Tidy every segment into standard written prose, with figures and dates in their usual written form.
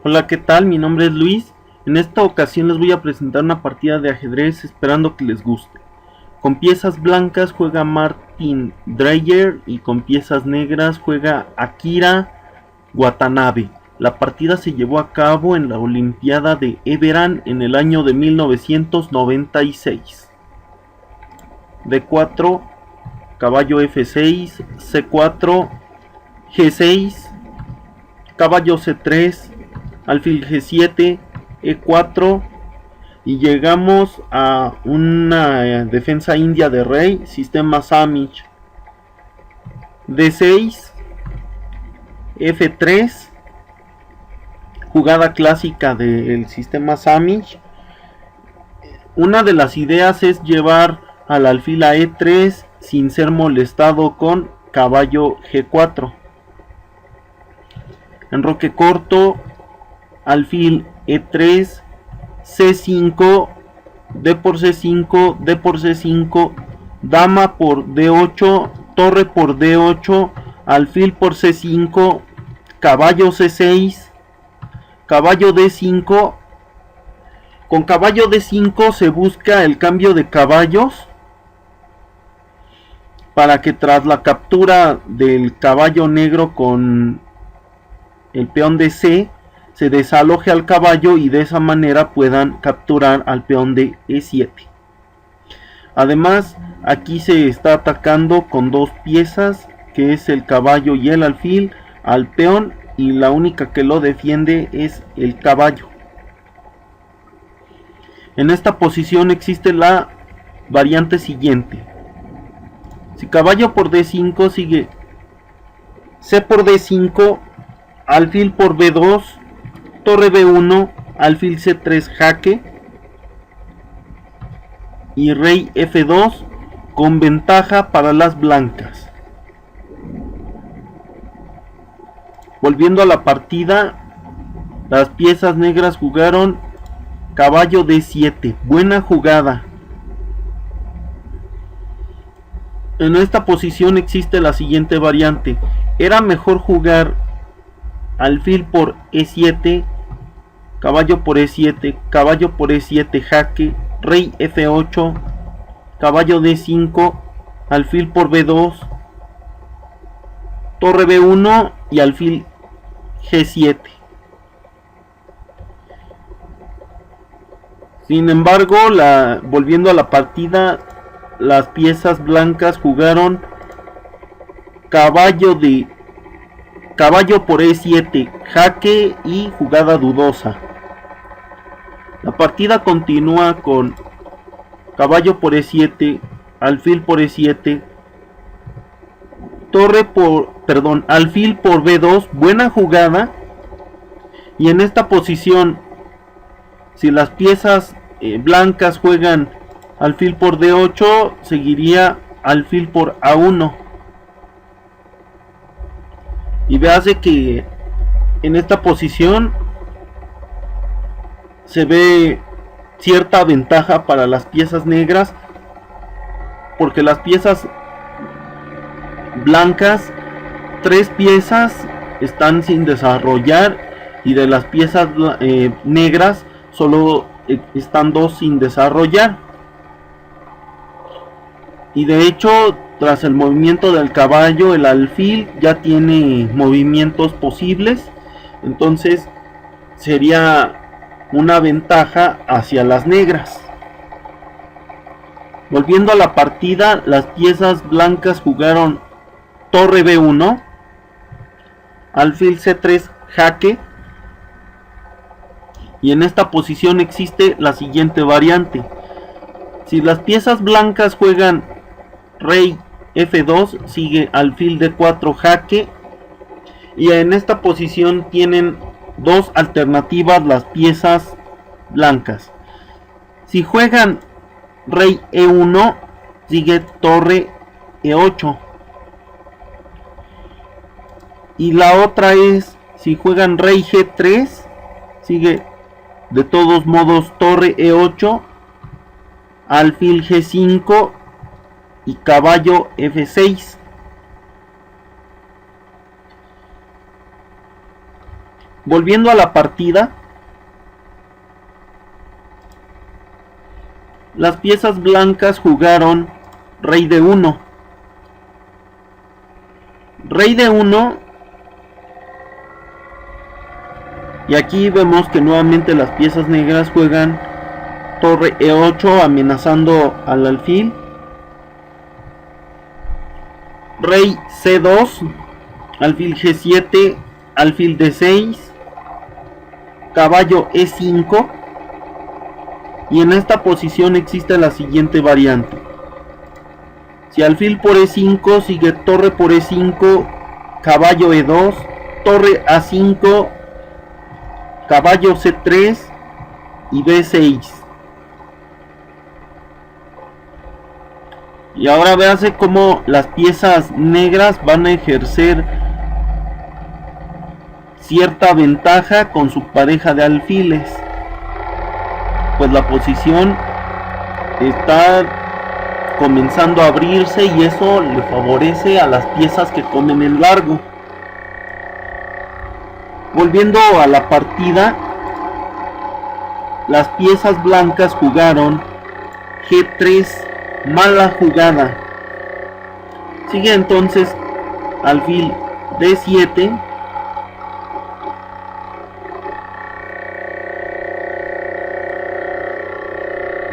Hola, ¿qué tal? Mi nombre es Luis. En esta ocasión les voy a presentar una partida de ajedrez esperando que les guste. Con piezas blancas juega Martin Dreyer y con piezas negras juega Akira Watanabe. La partida se llevó a cabo en la Olimpiada de Everett en el año de 1996. D4, caballo F6, C4, G6, caballo C3, alfil G7, E4 y llegamos a una defensa india de rey, sistema Samish. D6, F3, jugada clásica del sistema Samish. Una de las ideas es llevar al alfil a E3 sin ser molestado con caballo G4. Enroque corto, alfil E3, C5, D por C5, D por C5, dama por D8, torre por D8, alfil por C5, caballo C6, caballo D5. Con caballo D5 se busca el cambio de caballos para que tras la captura del caballo negro con el peón de C se desaloje al caballo y de esa manera puedan capturar al peón de E7. Además, aquí se está atacando con dos piezas, que es el caballo y el alfil, al peón, y la única que lo defiende es el caballo. En esta posición existe la variante siguiente. Si caballo por D5 sigue C por D5, alfil por B2, torre B1, alfil C3 jaque y rey F2 con ventaja para las blancas. Volviendo a la partida, las piezas negras jugaron caballo D7, buena jugada. En esta posición existe la siguiente variante. Era mejor jugar alfil por E7, caballo por E7, caballo por E7 jaque, rey F8, caballo D5, alfil por B2, torre B1 y alfil G7. Sin embargo, volviendo a la partida, las piezas blancas jugaron caballo por E7 jaque y jugada dudosa. La partida continúa con caballo por E7, alfil por E7, alfil por B2, buena jugada. Y en esta posición, si las piezas blancas juegan alfil por D8, seguiría alfil por A1. Y veas que en esta posición se ve cierta ventaja para las piezas negras, porque las piezas blancas, 3 piezas están sin desarrollar, y de las piezas negras solo están 2 sin desarrollar. Y de hecho, tras el movimiento del caballo, el alfil ya tiene movimientos posibles, entonces sería una ventaja hacia las negras. Volviendo a la partida, las piezas blancas jugaron torre B1, alfil C3 jaque, y en esta posición existe la siguiente variante. Si las piezas blancas juegan rey F2, sigue alfil D4 jaque, y en esta posición tienen dos alternativas las piezas blancas. Si juegan rey E1, sigue torre E8, y la otra es, si juegan rey G3, sigue de todos modos torre E8, alfil G5 y caballo F6. Volviendo a la partida, las piezas blancas jugaron rey de 1. Rey de 1. Y aquí vemos que nuevamente las piezas negras juegan torre E8 amenazando al alfil. Rey C2, alfil G7, alfil D6, caballo E5. Y en esta posición existe la siguiente variante. Si alfil por E5 sigue torre por E5, caballo E2, torre A5, caballo C3 y B6. Y ahora véase cómo las piezas negras van a ejercer cierta ventaja con su pareja de alfiles, pues la posición está comenzando a abrirse y eso le favorece a las piezas que comen el largo. Volviendo a la partida, las piezas blancas jugaron G3, mala jugada. Sigue entonces alfil D7,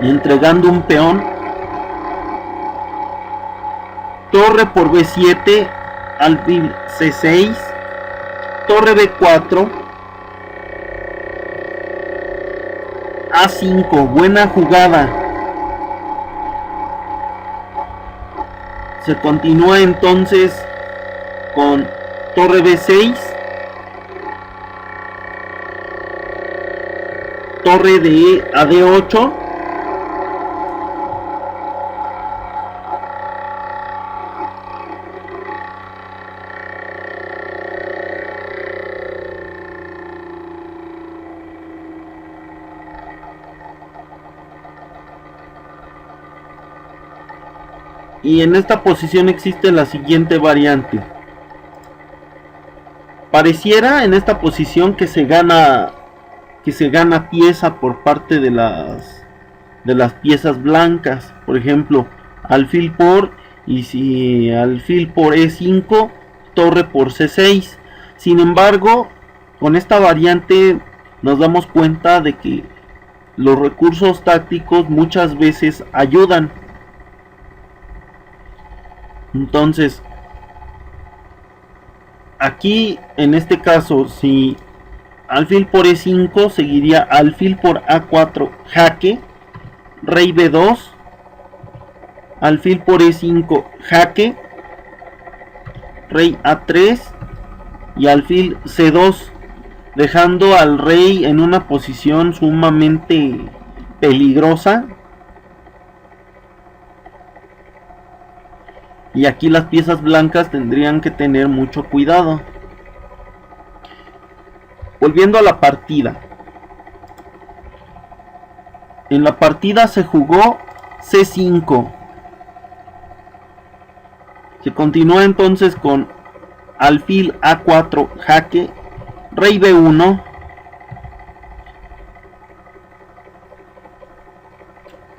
y entregando un peón. Torre por B7, alfil C6, torre B4, A5, buena jugada. Se continúa entonces con torre B6, torre de a D8, y en esta posición existe la siguiente variante. Pareciera en esta posición que se gana pieza por parte de las piezas blancas. Por ejemplo, alfil por, y si alfil por E5, torre por C6. Sin embargo, con esta variante nos damos cuenta de que los recursos tácticos muchas veces ayudan. Entonces, aquí en este caso, si alfil por E5, seguiría alfil por A4, jaque, rey B2, alfil por E5, jaque, rey A3 y alfil C2, dejando al rey en una posición sumamente peligrosa. Y aquí las piezas blancas tendrían que tener mucho cuidado. Volviendo a la partida. En la partida se jugó C5. Se continúa entonces con alfil A4, jaque, rey B1,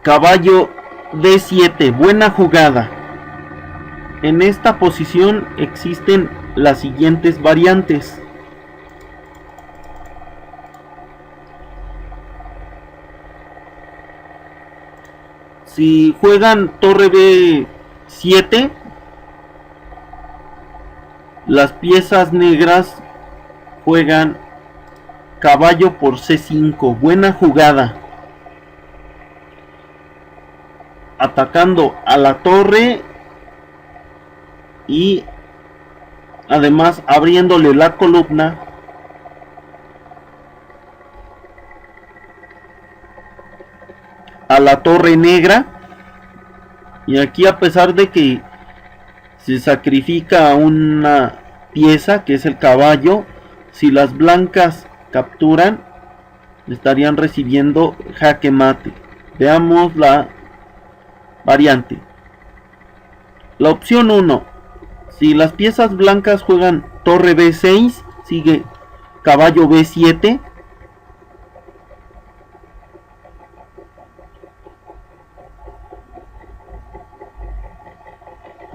caballo D7, buena jugada. En esta posición existen las siguientes variantes. Si juegan torre B7, las piezas negras juegan caballo por C5, buena jugada, atacando a la torre y además abriéndole la columna a la torre negra. Y aquí, a pesar de que se sacrifica una pieza que es el caballo, si las blancas capturan estarían recibiendo jaque mate. Veamos la variante. La opción 1: si las piezas blancas juegan torre B6, sigue caballo B7.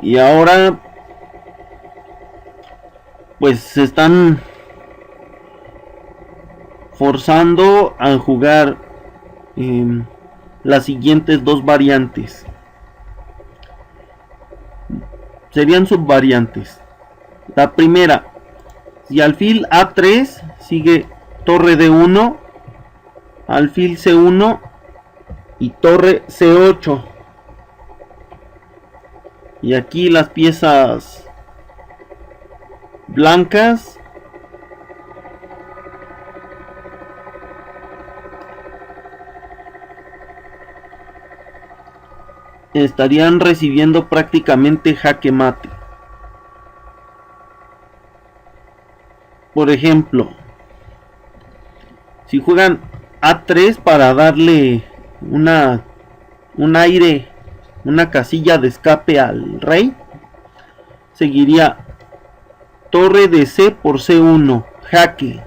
Y ahora pues se están forzando a jugar las siguientes dos variantes. Serían subvariantes. La primera, si alfil A3 sigue torre D1, alfil C1 y torre C8. Y aquí las piezas blancas estarían recibiendo prácticamente jaque mate. Por ejemplo, si juegan A3 para darle un aire, una casilla de escape al rey, seguiría torre de C por C1, jaque,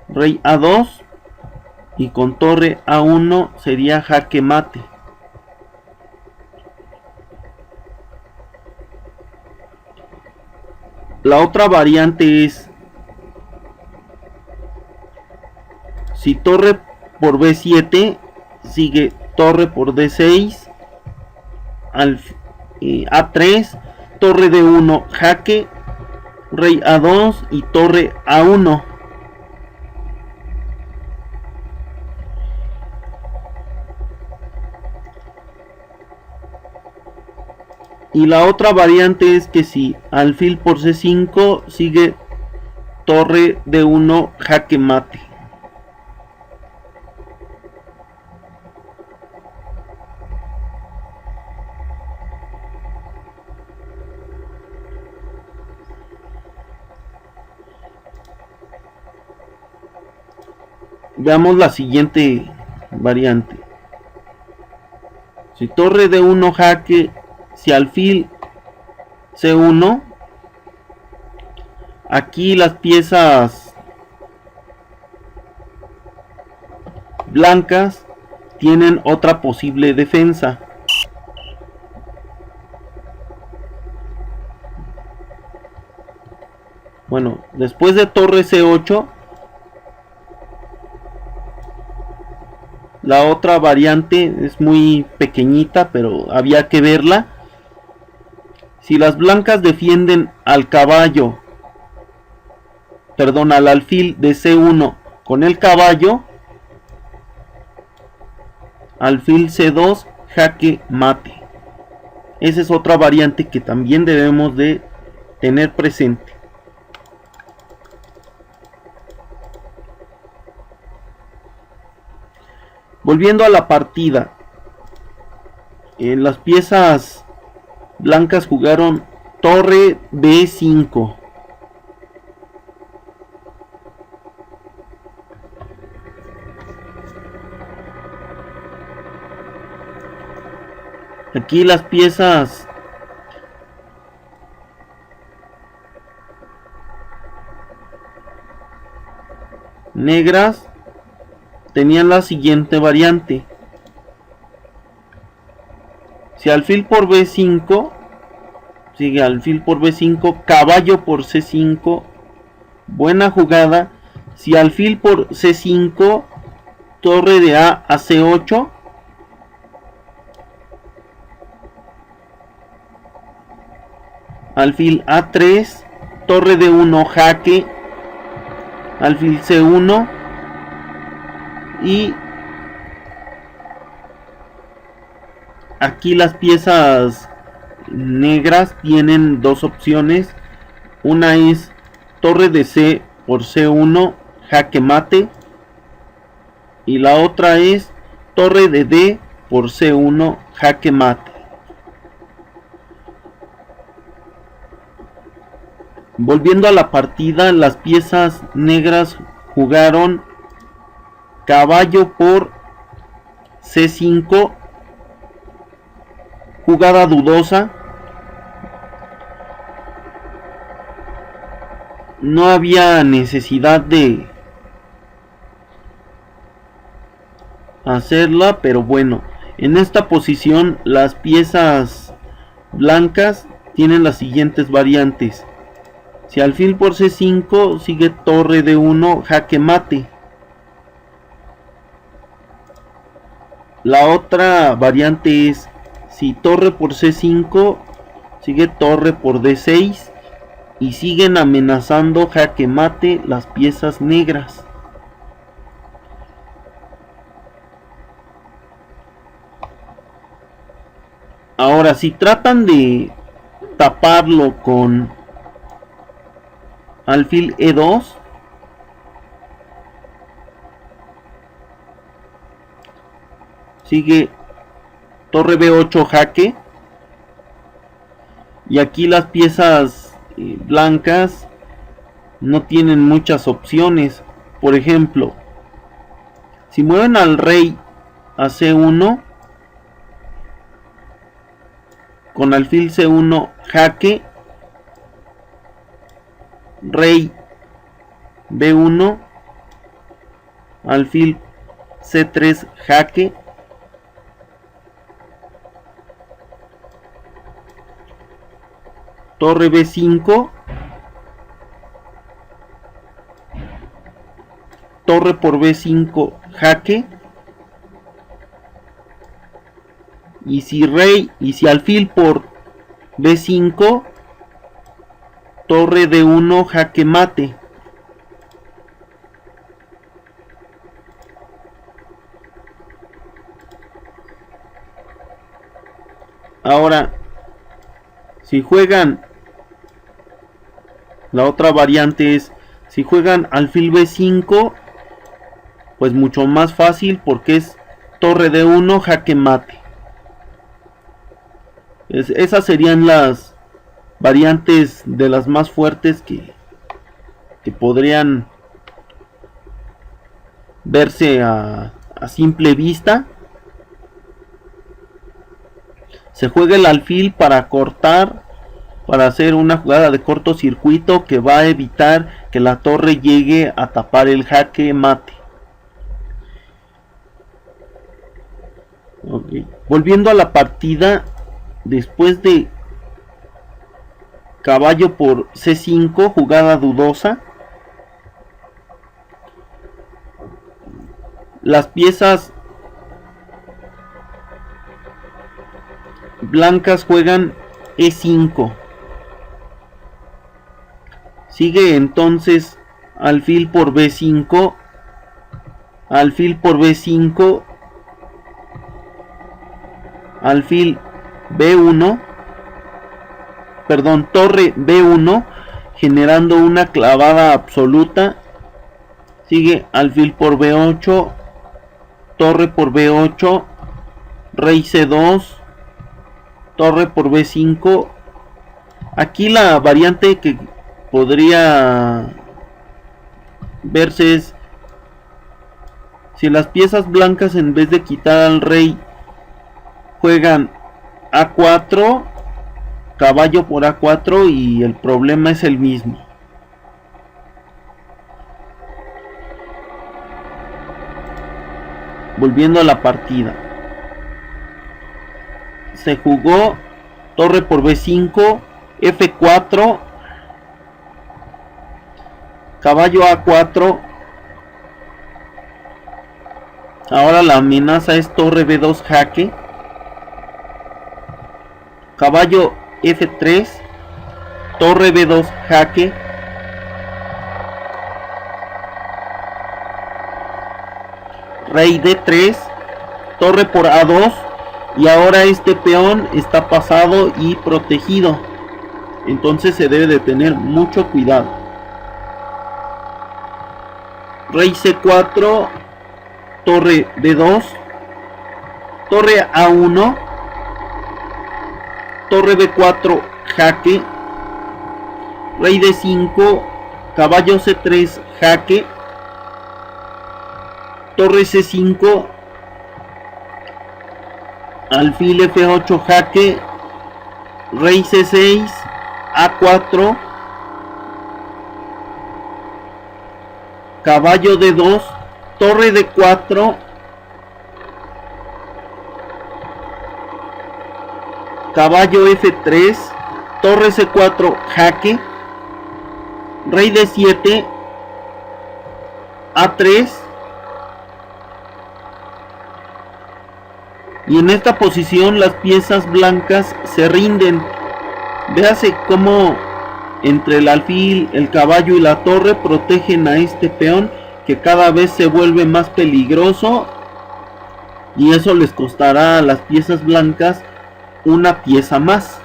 rey A2 y con torre A1 sería jaque mate. La otra variante es si torre por B7 sigue torre por D6, A3, torre D1, jaque, rey A2 y torre A1. Y la otra variante es que si alfil por C5 sigue torre D1, jaque mate. Veamos la siguiente variante. Si torre D1 jaque, si alfil C1, aquí las piezas blancas tienen otra posible defensa. Bueno, después de torre C8, la otra variante es muy pequeñita, pero había que verla. Si las blancas defienden al caballo, perdón, al alfil de C1 con el caballo, alfil C2, jaque mate. Esa es otra variante que también debemos de tener presente. Volviendo a la partida, las piezas blancas jugaron torre B5. Aquí las piezas negras tenían la siguiente variante. Si alfil por B5 sigue alfil por B5, caballo por C5, buena jugada. Si alfil por C5, torre de A a C8, alfil A3, torre de 1 jaque, alfil C1 y aquí las piezas negras tienen dos opciones. Una es torre de C por C1, jaque mate, y la otra es torre de D por C1, jaque mate. Volviendo a la partida, las piezas negras jugaron caballo por C5, jugada dudosa. no había necesidad de hacerla, pero bueno, en esta posición las piezas blancas tienen las siguientes variantes. Si alfil por C5 sigue torre D1 jaque mate. La otra variante es si torre por C5 sigue torre por D6 y siguen amenazando jaque mate las piezas negras. Ahora, si tratan de taparlo con alfil E2, sigue torre B8 jaque, y aquí las piezas blancas no tienen muchas opciones. Por ejemplo, si mueven al rey a C1 con alfil C1 jaque, rey B1, alfil C3 jaque, torre B5, torre por B5 jaque, y si alfil por B5, torre D1 jaque mate. Ahora, si juegan, la otra variante es, si juegan alfil B5, pues mucho más fácil porque es torre D1 jaque mate. Esas serían las variantes de las más fuertes que podrían verse a simple vista. Se juega el alfil para cortar, para hacer una jugada de cortocircuito que va a evitar que la torre llegue a tapar el jaque mate. Okay. Volviendo a la partida, después de caballo por C5, jugada dudosa, las piezas blancas juegan E5. Sigue entonces alfil por B5, alfil por B5, alfil B1, perdón, torre B1, generando una clavada absoluta. Sigue alfil por B8, torre por B8, rey C2, torre por B5. Aquí la variante que podría verse es, si las piezas blancas en vez de quitar al rey juegan A4, caballo por A4 y el problema es el mismo. Volviendo a la partida, se jugó torre por B5, F4, caballo A4. Ahora la amenaza es torre B2 jaque, caballo F3, torre B2 jaque, rey D3, torre por A2, y ahora este peón está pasado y protegido, entonces se debe de tener mucho cuidado. Rey C4, torre D2, torre A1, torre B4 jaque, rey D5, caballo C3 jaque, torre C5, alfil F8 jaque, rey C6, A4, caballo D2, torre D4, caballo F3, torre C4 jaque, rey D7, A3, y en esta posición las piezas blancas se rinden. Véase cómo entre el alfil, el caballo y la torre protegen a este peón, que cada vez se vuelve más peligroso, y eso les costará a las piezas blancas una pieza más.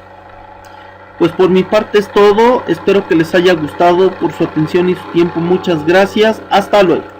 Pues por mi parte es todo, espero que les haya gustado. Por su atención y su tiempo, muchas gracias, hasta luego.